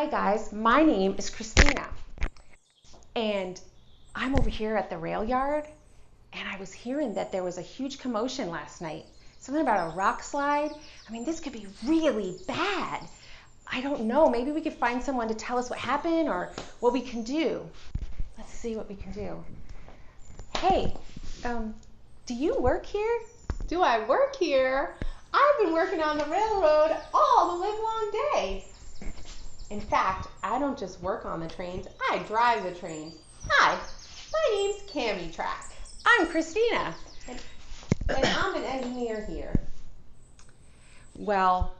Hi guys, my name is Christina, and I'm over here at the rail yard, and I was hearing that there was a huge commotion last night. Something about a rock slide. I mean, this could be really bad. I don't know, maybe we could find someone to tell us what happened or what we can do. Let's see what we can do. Hey, do you work here? Do I work here? I've been working on the railroad all the livelong day. In fact, I don't just work on the trains, I drive the trains. Hi, my name's Cammy Track. I'm Christina. And I'm an engineer here. Well,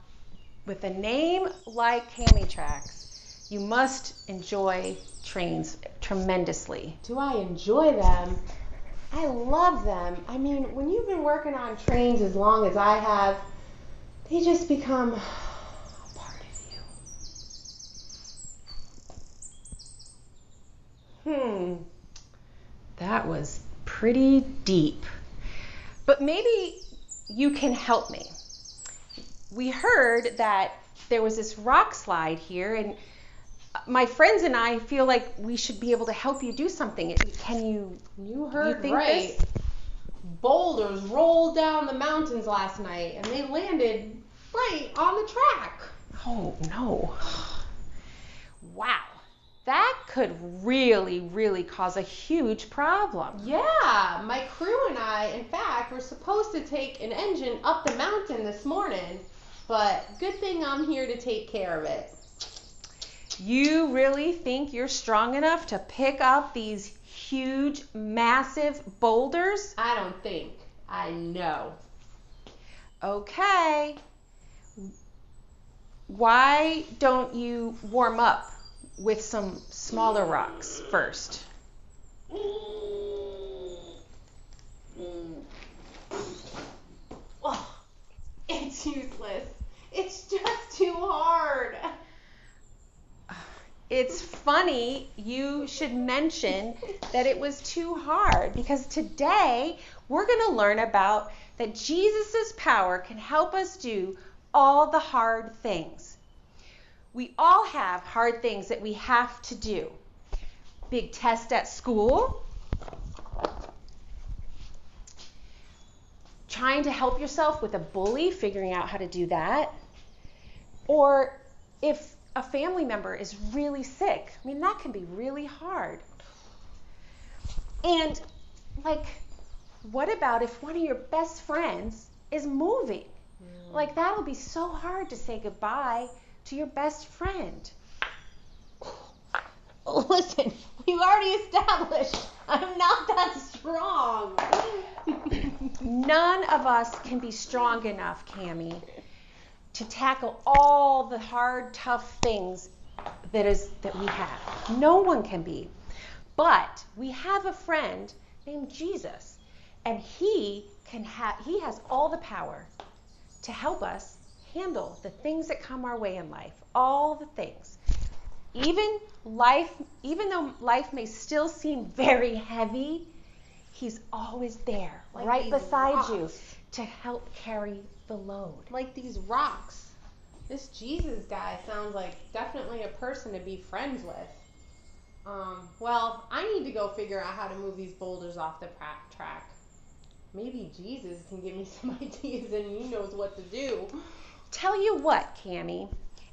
with a name like Cammy Tracks, you must enjoy trains tremendously. Do I enjoy them? I love them. I mean, when you've been working on trains as long as I have, they just become a part of you. That was pretty deep. But maybe you can help me. We heard that there was this rock slide here, and my friends and I feel like we should be able to help you do something. You heard think right. this? Boulders rolled down the mountains last night, and they landed right on the track. Oh no. Wow. That could really cause a huge problem. Yeah, my crew and I, in fact, were supposed to take an engine up the mountain this morning, but good thing I'm here to take care of it. You really think you're strong enough to pick up these huge, massive boulders? I don't think. I know. Okay. Why don't you warm up with some smaller rocks first? Oh, it's useless. It's just too hard. It's funny you should mention that it was too hard, because today we're going to learn about that Jesus' power can help us do all the hard things. We all have hard things that we have to do. Big test at school, trying to help yourself with a bully, figuring out how to do that, or if a family member is really sick. I mean, that can be really hard. And what about if one of your best friends is moving? Like, that'll be so hard to say goodbye to your best friend. Listen, we've already established I'm not that strong. None of us can be strong enough, Cammy, to tackle all the hard, tough things that we have. No one can be. But we have a friend named Jesus, and he has all the power to help us handle the things that come our way in life, all the things. Even though life may still seem very heavy, he's always there, like right beside rocks. you, to help carry the load. Like these rocks. This Jesus guy sounds like definitely a person to be friends with. Well, I need to go figure out how to move these boulders off the track. Maybe Jesus can give me some ideas and he knows what to do. Tell you what, Cammy,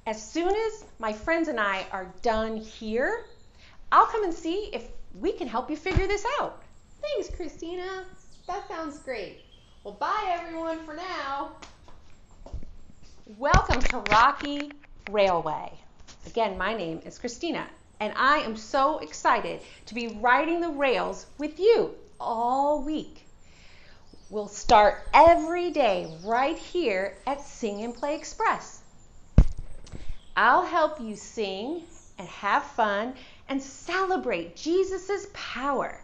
as soon as my friends and I are done here, I'll come and see if we can help you figure this out. Thanks, Christina. That sounds great. Well, bye everyone for now. Welcome to Rocky Railway. Again, my name is Christina, and I am so excited to be riding the rails with you all week. We'll start every day right here at Sing and Play Express. I'll help you sing and have fun and celebrate Jesus' power.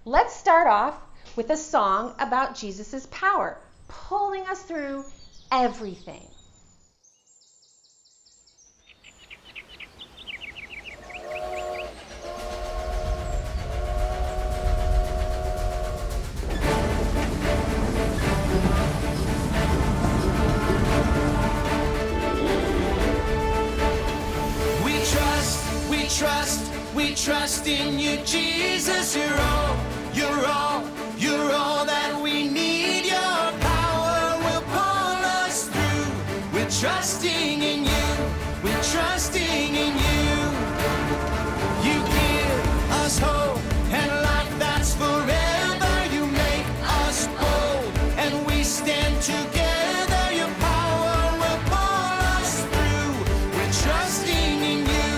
Let's start off with a song about Jesus' power, pulling us through everything. We we trust in you, Jesus. You're all, you're all, you're all that we need. Your power will pull us through. We're trusting in you. We're trusting in you. You give us hope and life that's forever. You make us bold and we stand together. Your power will pull us through. We're trusting in you.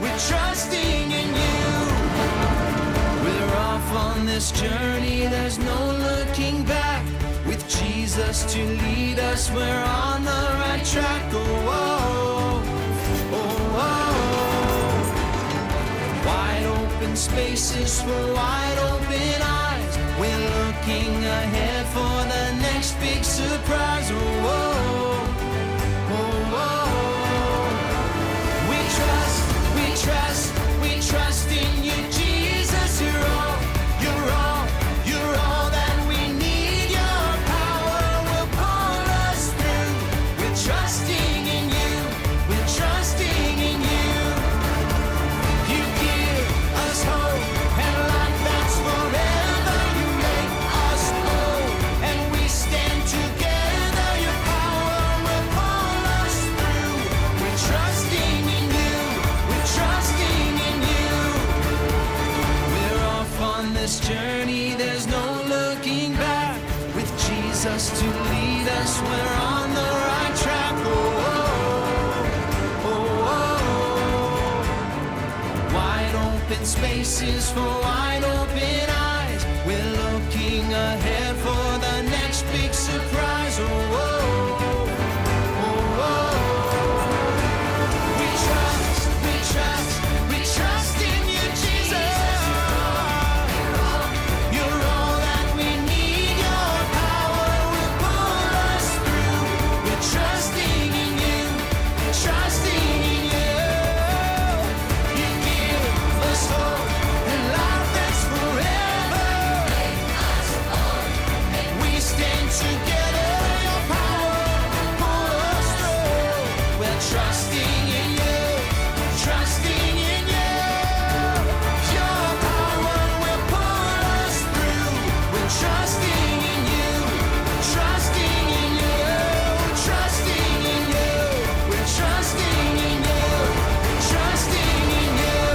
We're trusting in you. We're off on this journey. There's no looking back. With Jesus to lead us, we're on the right track. Oh, oh, oh, oh. Wide open spaces for wide open eyes. We're looking ahead for the next big surprise. Oh, oh, oh, oh. We trust, we trust, we trust in you, Jesus. You're all, you're all, you're all that we need. Your power will pull us through. We're trusting in you. We're trusting in you. You give us hope and life that's forever. You make us bold and we stand together. Your power will pull us through. We're trusting in you. We're trusting in you. We're off on this journey. There's no looking back. With Jesus to lead us, we're on the right track. Oh, oh, oh, oh. Wide open spaces for wide open eyes. We're looking ahead for the next big surprise. Oh, oh, oh, oh. We trust, we trust, we trust in you, Jesus. You're all that we need. Your power will pull us through. We're trusting in you. We're trusting in you. You give us hope and life that's forever. We stand together. Your power will pull us through. We're trusting in you. Trusting in you. Your power will pull us through. We're trusting in you. Trusting in you. Trusting in you. We're trusting in you. Trusting in you.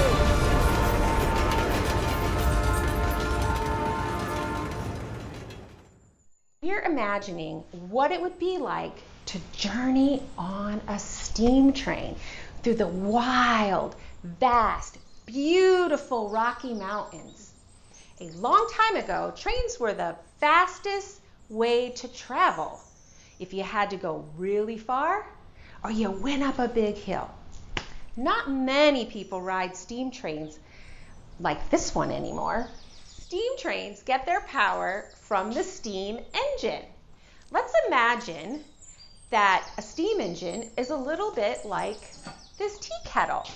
You're imagining what it would be like to journey on a steam train through the wild, vast, beautiful Rocky Mountains. A long time ago, trains were the fastest way to travel if you had to go really far or you went up a big hill. Not many people ride steam trains like this one anymore. Steam trains get their power from the steam engine. Let's imagine that a steam engine is a little bit like this tea kettle.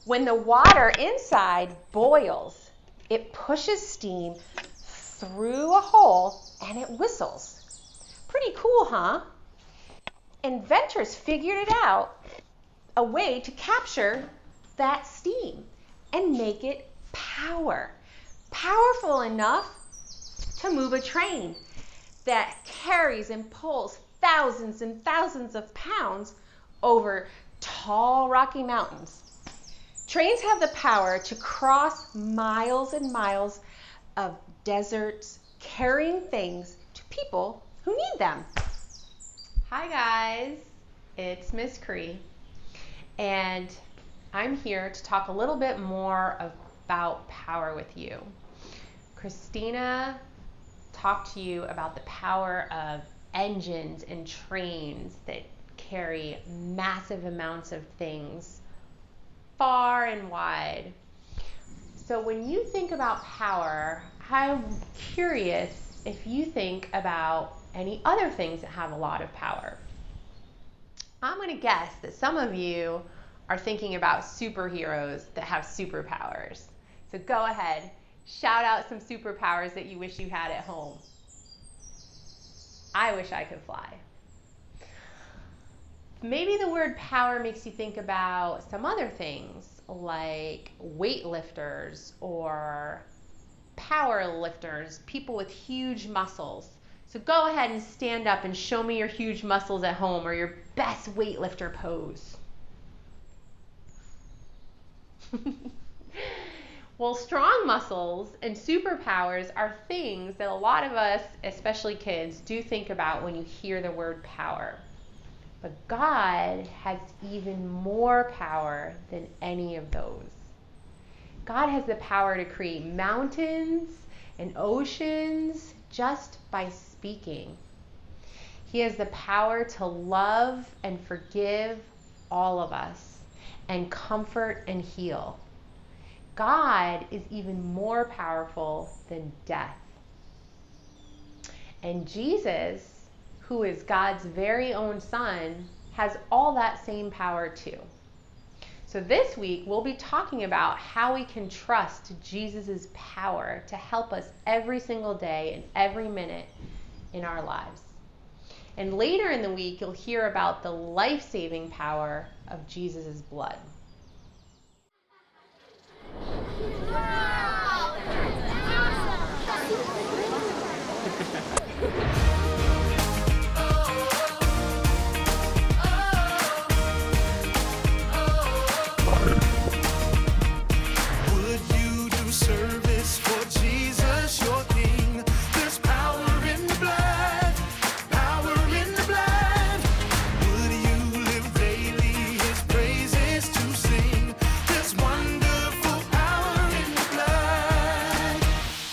When the water inside boils, it pushes steam through a hole and it whistles. Pretty cool, huh? Inventors figured it out, a way to capture that steam and make it power. Powerful enough to move a train that carries and pulls thousands and thousands of pounds over tall Rocky Mountains. Trains have the power to cross miles and miles of deserts, carrying things to people who need them. Hi guys, it's Miss Cree, and I'm here to talk a little bit more about power with you. Christina talked to you about the power of engines and trains that carry massive amounts of things far and wide. So when you think about power, I'm curious if you think about any other things that have a lot of power. I'm going to guess that some of you are thinking about superheroes that have superpowers. So go ahead, shout out some superpowers that you wish you had at home. I wish I could fly. Maybe the word power makes you think about some other things like weightlifters or power lifters, people with huge muscles. So go ahead and stand up and show me your huge muscles at home or your best weightlifter pose. Well, strong muscles and superpowers are things that a lot of us, especially kids, do think about when you hear the word power. But God has even more power than any of those. God has the power to create mountains and oceans just by speaking. He has the power to love and forgive all of us and comfort and heal. God is even more powerful than death. And Jesus, who is God's very own Son, has all that same power too. So this week, we'll be talking about how we can trust Jesus' power to help us every single day and every minute in our lives. And later in the week, you'll hear about the life-saving power of Jesus' blood. Would you do service for Jesus, your King? There's power in the blood, power in the blood. Would you live daily his praises to sing? There's wonderful power in the blood.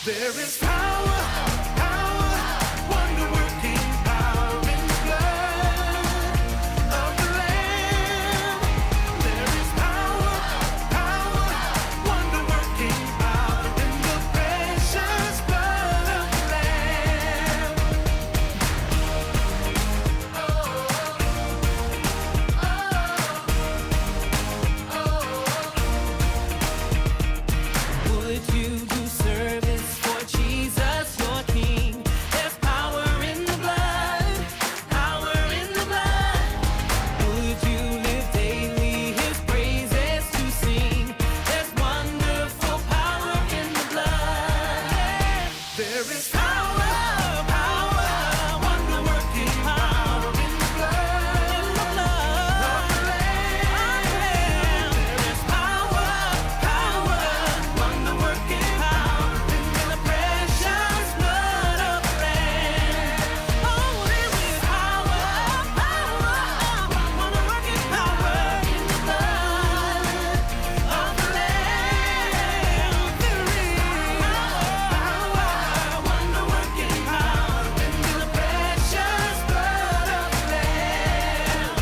There is power, power, wonder-working power in the blood of the Lamb. There is power, power, wonder-working power in the precious blood of the Lamb. Would you do service for Jesus, your King? There's power in the blood, power in the blood. Would you live daily his praises to sing? There's wonderful power in the blood. There is power, power, wonder-working power in the blood of the Lamb. There is power, power, wonder-working power in the precious blood of the Lamb. Oh, there is power, power, wonder-working power in the blood of the Lamb. There is power, wonder-working power in the precious blood of the Lamb.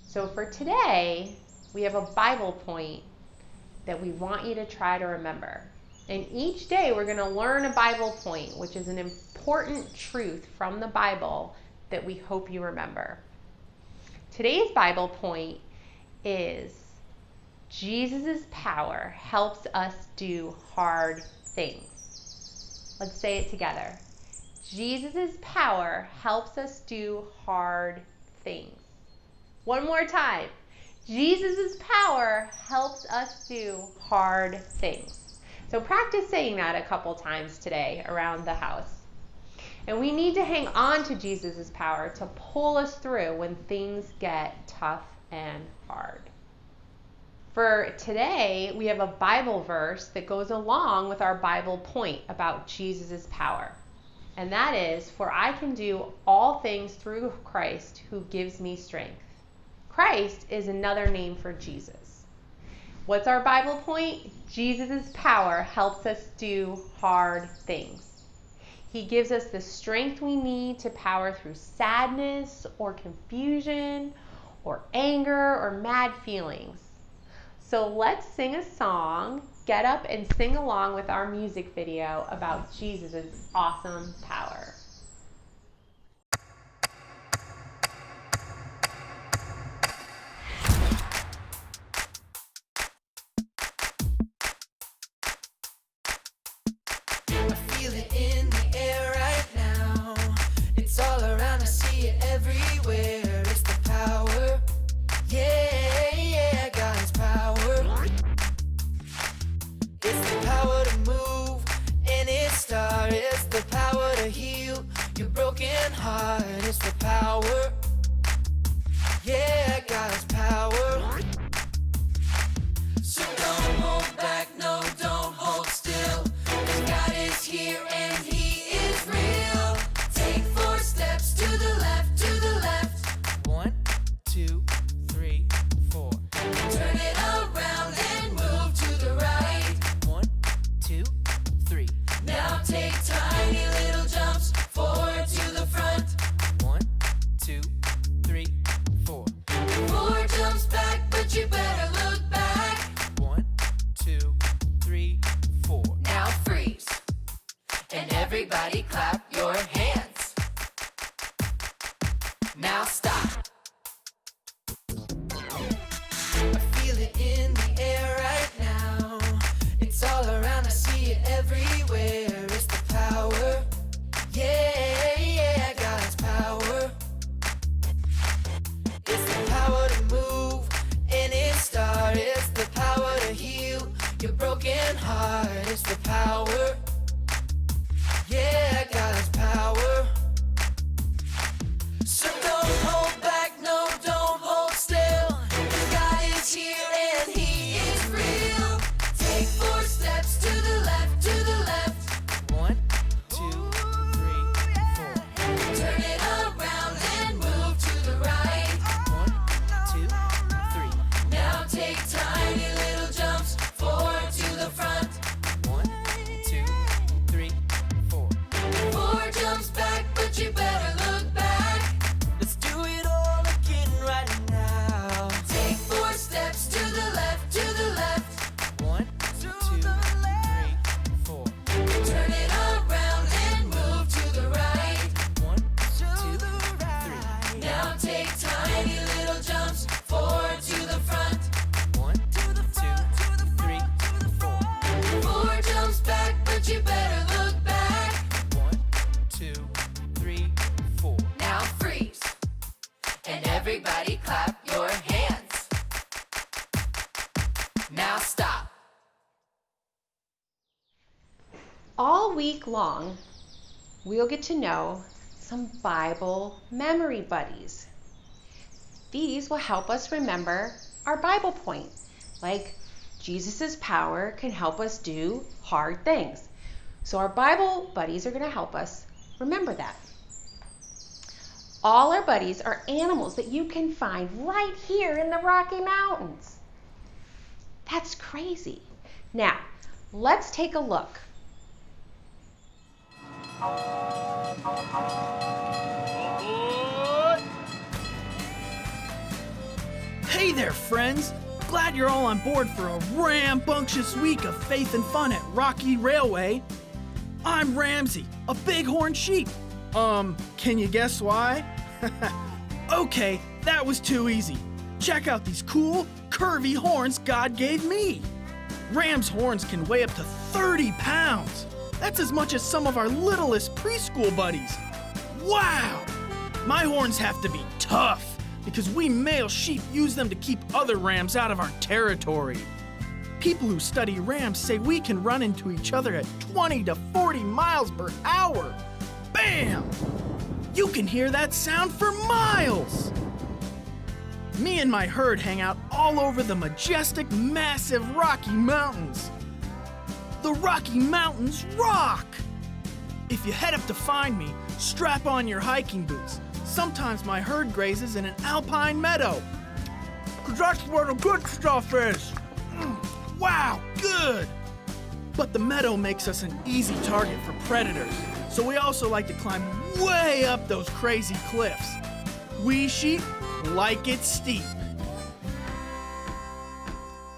So for today, we have a Bible point that we want you to try to remember. And each day we're going to learn a Bible point, which is an important truth from the Bible that we hope you remember. Today's Bible point is Jesus' power helps us do hard things. Let's say it together. Jesus' power helps us do hard things. One more time. Jesus' power helps us do hard things. So practice saying that a couple times today around the house. And we need to hang on to Jesus' power to pull us through when things get tough and hard. For today, we have a Bible verse that goes along with our Bible point about Jesus' power. And that is, "For I can do all things through Christ who gives me strength." Christ is another name for Jesus. What's our Bible point? Jesus' power helps us do hard things. He gives us the strength we need to power through sadness or confusion or anger or mad feelings. So let's sing a song, get up and sing along with our music video about Jesus' awesome power. heart, it's the power. Yeah, God's power. So don't hold back, no, don't hold still. 'Cause God is here and He is real. Take 4 steps to the left, to the left. 1, 2, 3, 4. Turn it around and move to the right. 1, 2, 3. Now take tiny little jumps forward to the front. 1, 2, 3, 4. 4 jumps back, but you better look back. 1, 2, 3, 4. Now freeze. And everybody clap your hands. Now stop. I feel it in the air right now. It's all around, I see it everywhere. It's the power. Yeah, yeah, God's power. It's the power to move any star. It's the power to heal your broken heart. It's the power. Yeah, God's power. So don't hold back, no, don't hold still. God is here and He is real. Take 4 steps to the left, to the left. 1, 2, 3, 4. Turn it around and move to the right. 1, 2, 3. Now take tiny little jumps forward to the front. 1, 2, 3, 4. 4 jumps back, but you better look back. Let's do it all again right now. Take 4 steps to the left, to the left. 1, 2, 3, 4. Turn it around and move to the right. 1, 2, 3. Now take tiny little jumps forward to the front. 1, 2, 3, 4. 4 jumps back, but you better look back. 1, 2, 3, 4. Now freeze. And everybody clap your hands. Now stop. All week long, we'll get to know some Bible memory buddies. These will help us remember our Bible point, like Jesus' power can help us do hard things. So our Bible buddies are going to help us remember that. All our buddies are animals that you can find right here in the Rocky Mountains. That's crazy. Now, let's take a look. Hey there, friends! Glad you're all on board for a rambunctious week of faith and fun at Rocky Railway. I'm Ramsey, a bighorn sheep. Can you guess why? Okay, that was too easy. Check out these cool, curvy horns God gave me. Ram's horns can weigh up to 30 pounds. That's as much as some of our littlest preschool buddies. Wow! My horns have to be tough because we male sheep use them to keep other rams out of our territory. People who study rams say we can run into each other at 20 to 40 miles per hour. Bam! You can hear that sound for miles. Me and my herd hang out all over the majestic, massive Rocky Mountains. The Rocky Mountains rock! If you head up to find me, strap on your hiking boots. Sometimes my herd grazes in an alpine meadow. 'Cause that's where the good stuff is. Wow, good! But the meadow makes us an easy target for predators, so we also like to climb way up those crazy cliffs. We sheep like it steep.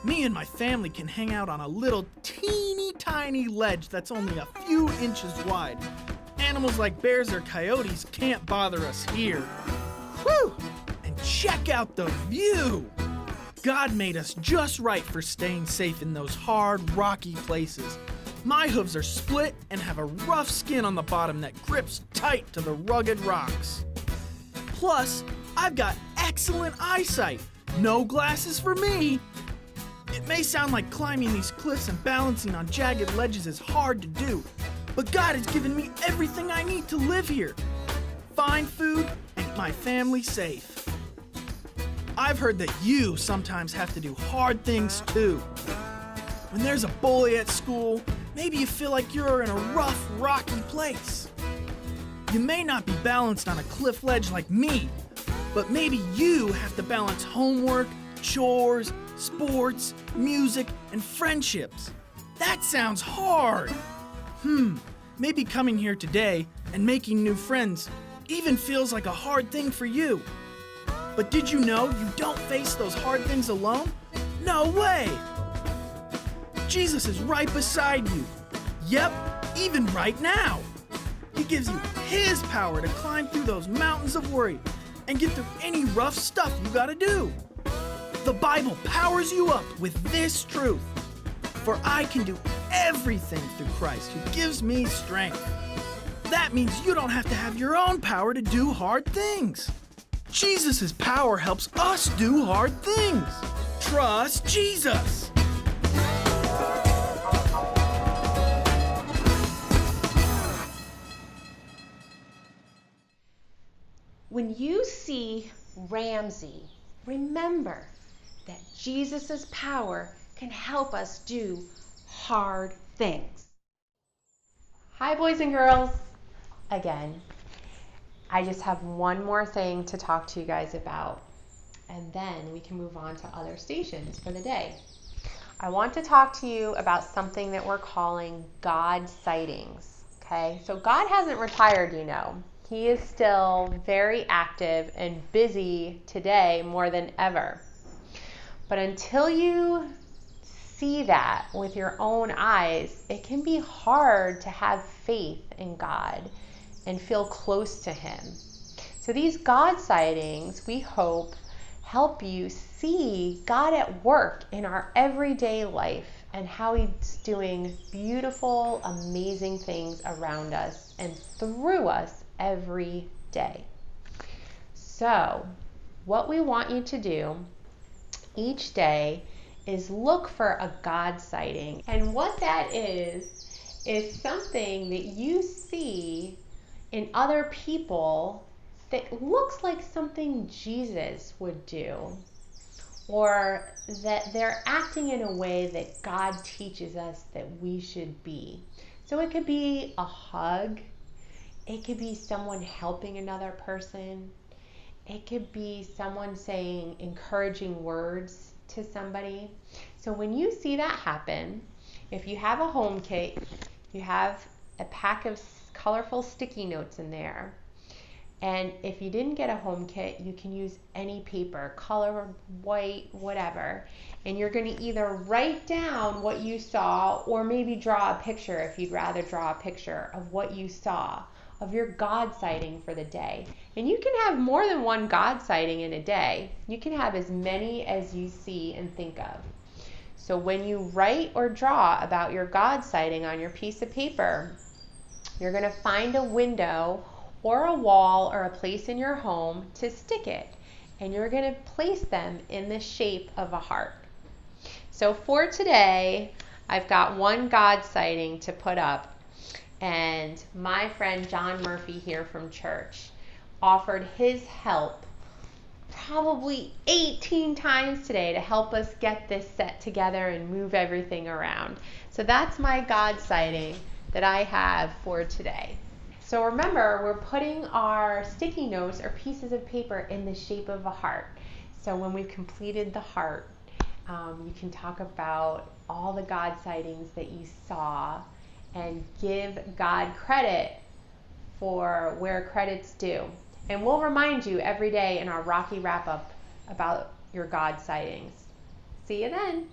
Me and my family can hang out on a little teeny tiny ledge that's only a few inches wide. Animals like bears or coyotes can't bother us here. Whew! And check out the view! God made us just right for staying safe in those hard, rocky places. My hooves are split and have a rough skin on the bottom that grips tight to the rugged rocks. Plus, I've got excellent eyesight. No glasses for me. It may sound like climbing these cliffs and balancing on jagged ledges is hard to do, but God has given me everything I need to live here. find food and keep my family safe. I've heard that you sometimes have to do hard things too. When there's a bully at school, maybe you feel like you're in a rough, rocky place. You may not be balanced on a cliff ledge like me, but maybe you have to balance homework, chores, sports, music, and friendships. That sounds hard. Maybe coming here today and making new friends even feels like a hard thing for you. But did you know you don't face those hard things alone? No way! Jesus is right beside you. Yep, even right now. He gives you His power to climb through those mountains of worry and get through any rough stuff you gotta do. The Bible powers you up with this truth. For I can do everything through Christ who gives me strength. That means you don't have to have your own power to do hard things. Jesus' power helps us do hard things. Trust Jesus. When you see Ramsey, remember that Jesus' power can help us do hard things. Hi, boys and girls. Again, I just have one more thing to talk to you guys about, and then we can move on to other stations for the day. I want to talk to you about something that we're calling God sightings. Okay, so God hasn't retired, you know. He is still very active and busy today more than ever. But until you see that with your own eyes, it can be hard to have faith in God and feel close to Him. So these God sightings, we hope, help you see God at work in our everyday life and how He's doing beautiful, amazing things around us and through us every day. So, what we want you to do each day is look for a God sighting. And what that is something that you see in other people that looks like something Jesus would do, or that they're acting in a way that God teaches us that we should be. So it could be a hug, it could be someone helping another person, it could be someone saying encouraging words to somebody. So when you see that happen, if you have a home kit, you have a pack of colorful sticky notes in there. And if you didn't get a home kit, you can use any paper, color, white, whatever. And you're going to either write down what you saw or maybe draw a picture if you'd rather draw a picture of what you saw, of your God sighting for the day. And you can have more than one God sighting in a day. You can have as many as you see and think of. So when you write or draw about your God sighting on your piece of paper, you're going to find a window or a wall or a place in your home to stick it. And you're going to place them in the shape of a heart. So for today, I've got one God sighting to put up. And my friend John Murphy here from church offered his help probably 18 times today to help us get this set together and move everything around. So that's my God sighting that I have for today. So remember, we're putting our sticky notes or pieces of paper in the shape of a heart. So when we've completed the heart, you can talk about all the God sightings that you saw and give God credit for where credit's due. And we'll remind you every day in our Rocky Wrap-Up about your God sightings. See you then.